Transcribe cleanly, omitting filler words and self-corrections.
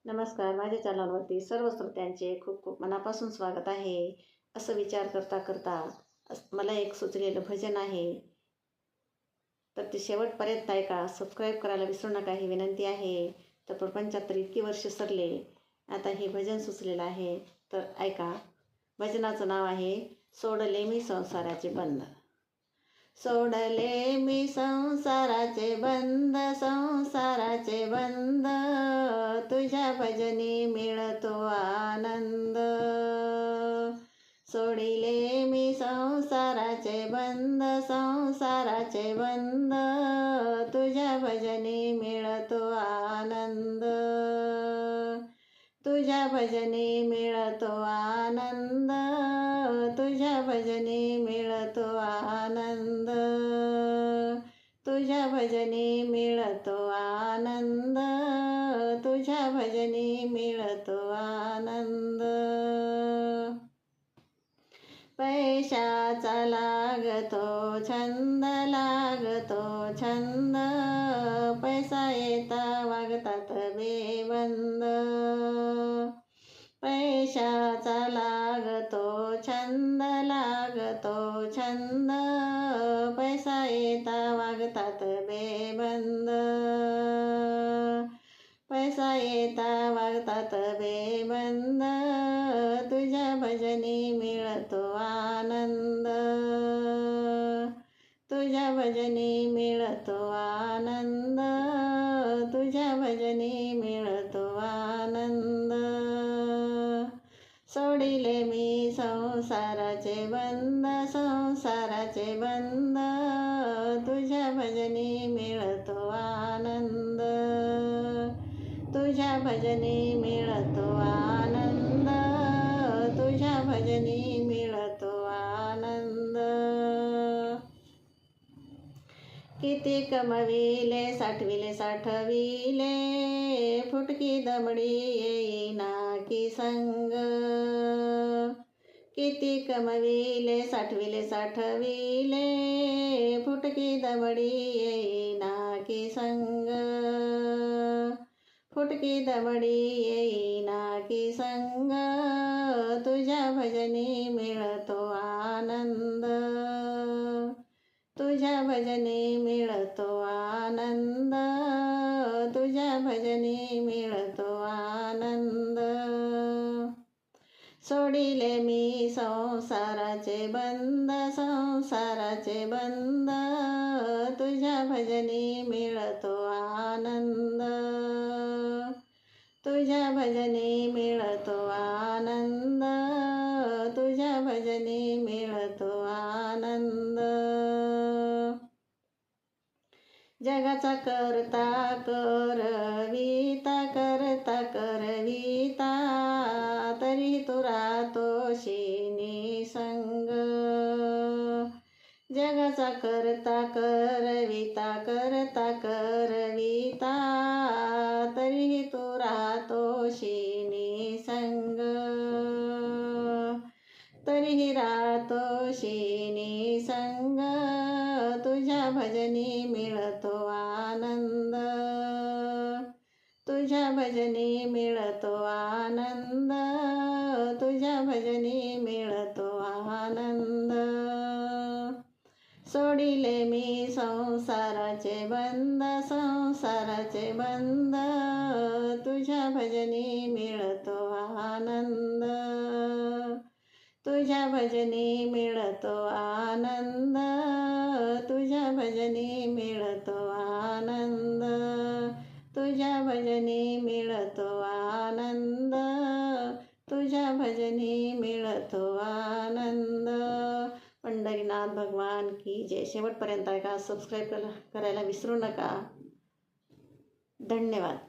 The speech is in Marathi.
नमस्कार. माझ्या चॅनलवरती सर्व श्रोत्यांचे खूप खूप मनापासून स्वागत आहे. असं विचार करता करता मला एक सुचलेलं भजन आहे, तर ते शेवटपर्यंत ऐका. सबस्क्राईब करायला विसरू नका ही विनंती आहे. तर प्रपंचात तर इतकी वर्ष सरले, आता हे भजन सुचलेलं आहे, तर ऐका. भजनाचं नाव आहे सोडले मी संसाराचे बंध. सोडले मी संसाराचे बंध, संसाराचे बंध, तुझ्या भजनी मिळतो आनंद. सोडिले मी संसाराचे बंध, संसाराचे बंध, तुझ्या भजनी मिळतो आनंद. तुझ्या भजनी मिळतो आनंद, तुझ्या भजनी मिळतो आनंद. तुझ्या भजनी मिळतो आनंद, तुझ्या भजनी मिळतो आनंद. पैशाचा लागतो छंद, लागतो छंद, पैसा येता वागतात बेबंद. पैशाचा लागतो छंद, लागतो छंद, पैसा येता वागतात बेबंद. पैसा येता वागतात बेबंद, तुझ्या भजनी मिळतो आनंद. तुझ्या भजनी मिळतो आनंद, तुझ्या भजनी मिळतो आनंद. सोडिले मी संसाराचे बंध, संसाराचे बंध, तुझ्या भजनी मिळतो आनंद. तुझ्या भजनी मिळतो आनंद, तुझ्या भजनी मिळतो आनंद. किती कमविले साठविले साठविले, फुटकी दमडी येईना की संग. किती कमविले साठविले साठविले, फुटकी दमडी येईना की संग. फुटकी दमडी येईना की संग, तुझ्या भजनी मिळतो आनंद. तुझ्या भजनी मिळतो आनंद, तुझ्या भजनी मिळतो आनंद. सोडिले मी संसाराचे बंध, संसाराचे बंध, तुझ्या भजनी मिळतो आनंद. तुझ्या भजनी मिळतो आनंद, तुझ्या भजनी मिळतो आनंद. जगाचा करता करविता, करता करविता, तरी तू राहतोशी निसंग. जगाचा करता करविता, करता करविता, तरी तू राहतोशी निसंग. तरीही राहतोशी निसंग, तुझ्या भजनी मिळतो आनंद. तुझ्या भजनी मिळतो आनंद, तुझ्या भजनी मिळतो आनंद. सोडिले मी संसाराचे बंध, संसाराचे बंध, तुझ्या भजनी मिळतो आनंद. तुझ्या भजनी मिळतो आनंद, तुझ्या भजनी मिळतो आनंद. तुझ्या भजनी मिळतो आनंद, तुझ्या भजनी मिळतो आनंद. पंढरीनाथ भगवान की जय. शेवटपर्यंत ऐका. सबस्क्राईब करायला विसरू नका. धन्यवाद.